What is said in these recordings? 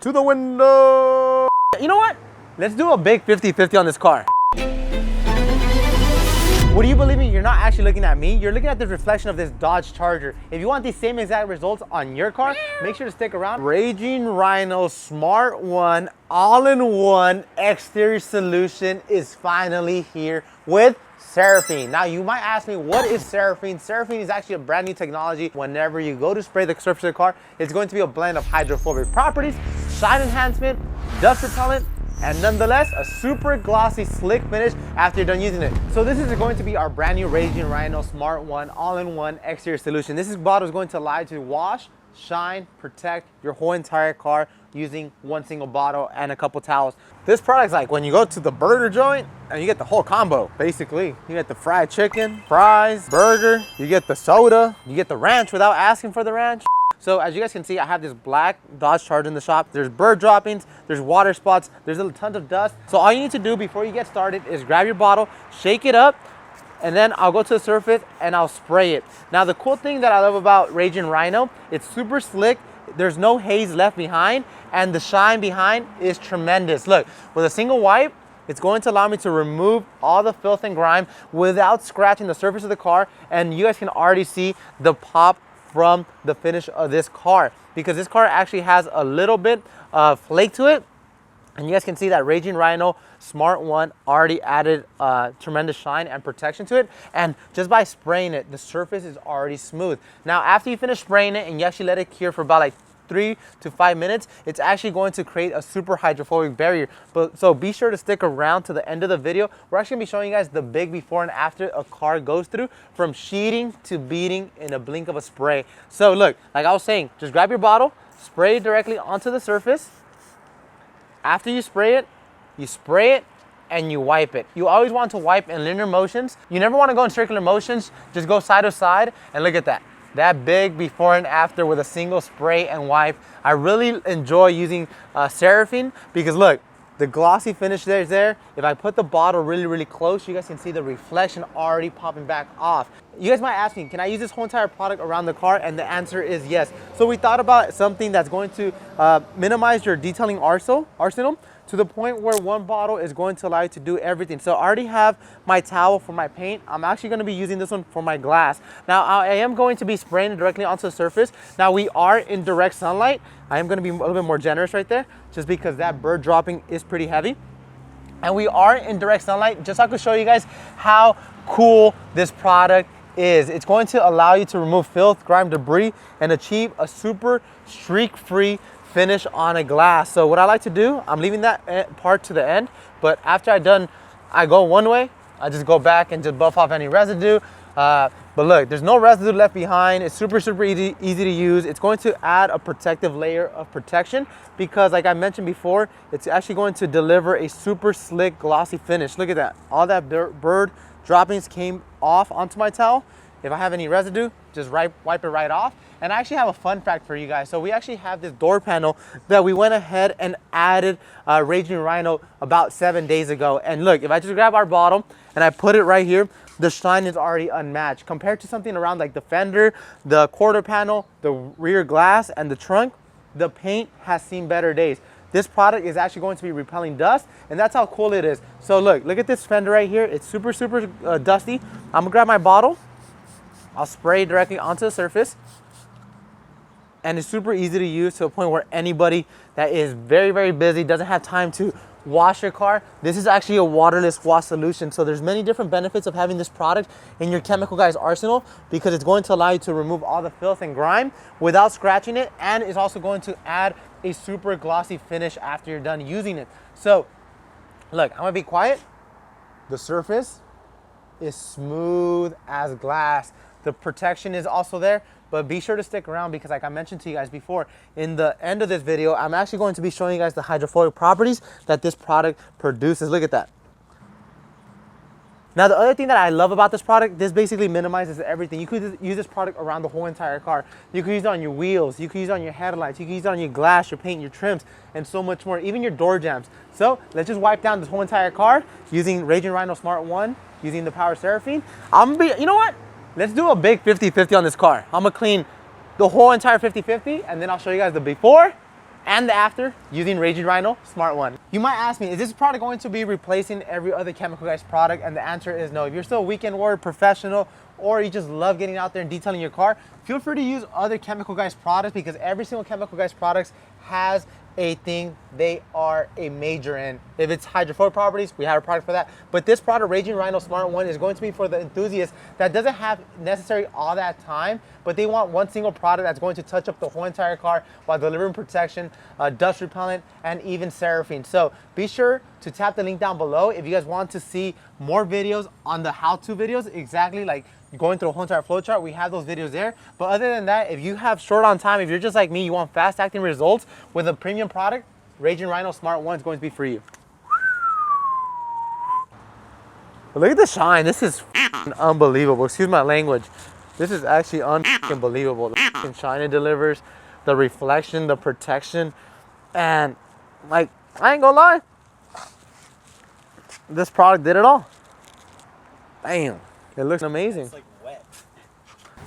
to the window. You know what? Let's do a big 50-50 on this car. What do you believe me? You're not actually looking at me. You're looking at the reflection of this Dodge Charger. If you want these same exact results on your car, make sure to stick around. Raging Rhino SmartOne all-in-one exterior solution is finally here with Seraphine. Now you might ask me, what is Seraphine? Seraphine is actually a brand new technology. Whenever you go to spray the surface of the car, it's going to be a blend of hydrophobic properties, shine enhancement, dust repellent, and nonetheless a super glossy slick finish after you're done using it. So this is going to be our brand new Raging Rhino SmartOne all-in-one exterior solution. This bottle is going to allow you to wash, shine, protect your whole entire car using one single bottle and a couple towels. This product's like when you go to the burger joint and you get the whole combo. Basically, you get the fried chicken, fries, burger, you get the soda, you get the ranch without asking for the ranch. So as you guys can see, I have this black Dodge Charger in the shop. There's bird droppings, there's water spots, there's tons of dust. So all you need to do before you get started is grab your bottle, shake it up, and then I'll go to the surface and I'll spray it. Now the cool thing that I love about Raging Rhino, it's super slick. There's no haze left behind, and the shine behind is tremendous. Look, with a single wipe, it's going to allow me to remove all the filth and grime without scratching the surface of the car. And you guys can already see the pop from the finish of this car, because this car actually has a little bit of flake to it. And you guys can see that Raging Rhino SmartOne already added tremendous shine and protection to it. And just by spraying it, the surface is already smooth. Now, after you finish spraying it and you actually let it cure for about like 3 to 5 minutes, it's actually going to create a super hydrophobic barrier. So be sure to stick around to the end of the video. We're actually gonna be showing you guys the big before and after a car goes through from sheeting to beading in a blink of a spray. So look, like I was saying, just grab your bottle, spray it directly onto the surface. After you spray it and you wipe it. You always want to wipe in linear motions. You never want to go in circular motions. Just go side to side, and look at that. That big before and after with a single spray and wipe. I really enjoy using Seraphine because look, the glossy finish there. If I put the bottle really close, you guys can see the reflection already popping back off. You guys might ask me, can I use this whole entire product around the car? And the answer is yes. So we thought about something that's going to minimize your detailing arsenal to the point where one bottle is going to allow you to do everything. So I already have my towel for my paint. I'm actually going to be using this one for my glass. Now I am going to be spraying it directly onto the surface. Now we are in direct sunlight. I am going to be a little bit more generous right there, just because that bird dropping is pretty heavy. And we are in direct sunlight, just so I could show you guys how cool this product is. It's going to allow you to remove filth, grime, debris, and achieve a super streak-free finish on a glass. So what I like to do, I'm leaving that part to the end, but after I'm done, I go one way, I just go back and just buff off any residue. But look, there's no residue left behind. It's super easy to use. It's going to add a protective layer of protection because, like I mentioned before, it's actually going to deliver a super slick, glossy finish. Look at that. All that bird droppings came off onto my towel. If I have any residue, just wipe it right off. And I actually have a fun fact for you guys. So we actually have this door panel that we went ahead and added Raging Rhino about 7 days ago. And look, if I just grab our bottle and I put it right here, the shine is already unmatched. Compared to something around like the fender, the quarter panel, the rear glass, and the trunk, the paint has seen better days. This product is actually going to be repelling dust, and that's how cool it is. So look at this fender right here. It's super dusty. I'm gonna grab my bottle. I'll spray directly onto the surface. And it's super easy to use to a point where anybody that is very busy, doesn't have time to wash your car, this is actually a waterless wash solution. So there's many different benefits of having this product in your chemical guys arsenal, because it's going to allow you to remove all the filth and grime without scratching it, and it's also going to add a super glossy finish after you're done using it. So look, I'm gonna be quiet. The surface is smooth as glass. The protection is also there. But be sure to stick around because, like I mentioned to you guys before, in the end of this video, I'm actually going to be showing you guys the hydrophobic properties that this product produces. Look at that. Now, the other thing that I love about this product, this basically minimizes everything. You could use this product around the whole entire car. You could use it on your wheels. You could use it on your headlights. You could use it on your glass, your paint, your trims, and so much more, even your door jambs. So let's just wipe down this whole entire car using Raging Rhino SmartOne, using the power Seraphine. You know what? Let's do a big 50-50 on this car. I'm gonna clean the whole entire 50-50, and then I'll show you guys the before and the after using Raging Rhino SmartOne. You might ask me, is this product going to be replacing every other Chemical Guys product? And the answer is no. If you're still a weekend warrior professional, or you just love getting out there and detailing your car, feel free to use other Chemical Guys products, because every single Chemical Guys products has a thing they are a major in. If it's hydrophobic properties, we have a product for that. But this product, Raging Rhino SmartOne, is going to be for the enthusiast that doesn't have necessarily all that time, but they want one single product that's going to touch up the whole entire car while delivering protection, dust repellent, and even seraphine. So be sure to tap the link down below if you guys want to see more videos on the how-to videos, exactly like going through a whole entire flowchart. We have those videos there. But other than that, if you have short on time, if you're just like me, you want fast acting results with a premium product, Raging Rhino SmartOne is going to be for you. But look at the shine. This is unbelievable. Excuse my language. This is actually unbelievable. The shine it delivers, the reflection, the protection, and like, I ain't gonna lie, this product did it all. Bam. It looks amazing. It's like wet.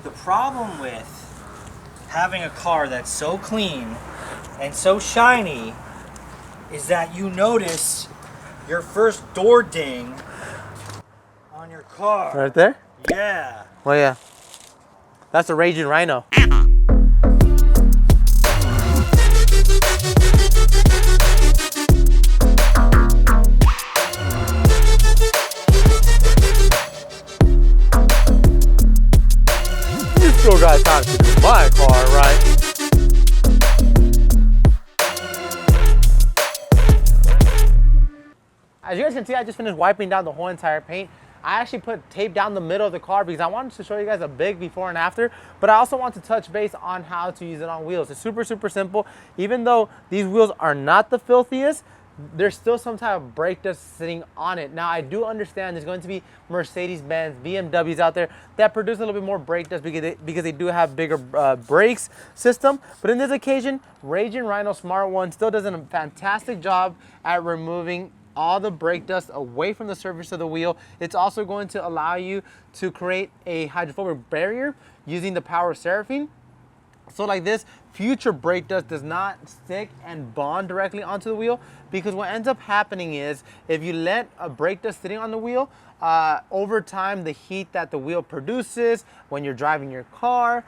The problem with having a car that's so clean and so shiny is that you notice your first door ding on your car. Right there? Yeah. Well, yeah. That's a Raging Rhino. Still got time to do my car right. As you guys can see, I just finished wiping down the whole entire paint. I actually put tape down the middle of the car because I wanted to show you guys a big before and after, but I also want to touch base on how to use it on wheels. It's super, super simple. Even though these wheels are not the filthiest, there's still some type of brake dust sitting on it. Now, I do understand there's going to be Mercedes-Benz, BMWs out there that produce a little bit more brake dust because they do have bigger brakes system. But in this occasion, Raging Rhino SmartOne still does a fantastic job at removing all the brake dust away from the surface of the wheel. It's also going to allow you to create a hydrophobic barrier using the power of seraphine. So like this, future brake dust does not stick and bond directly onto the wheel, because what ends up happening is if you let a brake dust sitting on the wheel, over time, the heat that the wheel produces when you're driving your car,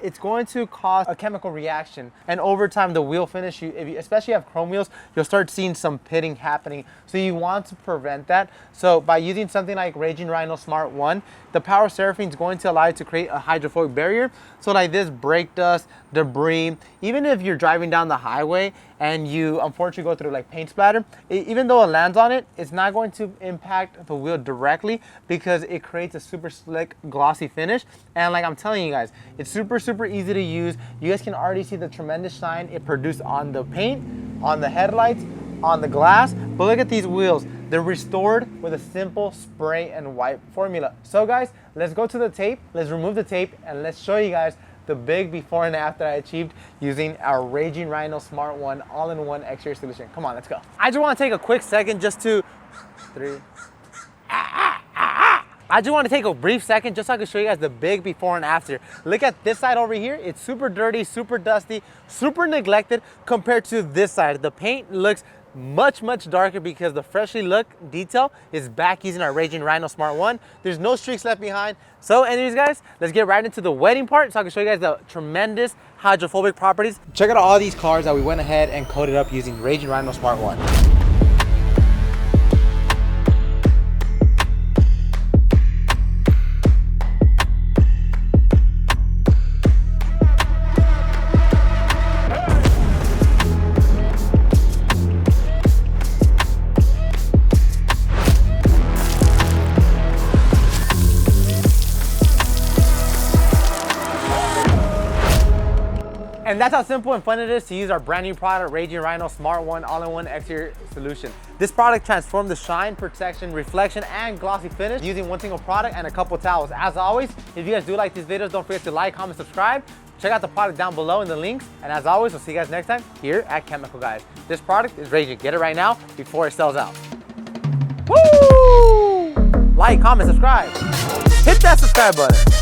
it's going to cause a chemical reaction. And over time, the wheel finish, if you especially have chrome wheels, you'll start seeing some pitting happening. So you want to prevent that. So by using something like Raging Rhino SmartOne, the power seraphine is going to allow you to create a hydrophobic barrier. So like this, brake dust, debris, even if you're driving down the highway and you unfortunately go through like paint splatter, even though it lands on it, it's not going to impact the wheel directly because it creates a super slick, glossy finish. And like I'm telling you guys, it's super, super easy to use. You guys can already see the tremendous shine it produced on the paint, on the headlights, on the glass. But look at these wheels. They're restored with a simple spray and wipe formula. So guys, let's go to the tape, let's remove the tape, and let's show you guys the big before and after I achieved using our Raging Rhino SmartOne all-in-one exterior solution. Come on, let's go. I just want to take a quick second just to, I just want to take a brief second just so I can show you guys the big before and after. Look at this side over here. It's super dirty, super dusty, super neglected compared to this side. The paint looks much, much darker because the freshly look detail is back using our Raging Rhino SmartOne. There's no streaks left behind. So anyways guys, let's get right into the wedding part so I can show you guys the tremendous hydrophobic properties. Check out all these cars that we went ahead and coated up using Raging Rhino SmartOne. And that's how simple and fun it is to use our brand new product, Raging Rhino SmartOne all-in-one exterior solution. This product transformed the shine, protection, reflection, and glossy finish using one single product and a couple towels. As always, if you guys do like these videos, don't forget to like, comment, subscribe. Check out the product down below in the links. And as always, we'll see you guys next time here at Chemical Guys. This product is Raging. Get it right now before it sells out. Woo! Like, comment, subscribe. Hit that subscribe button.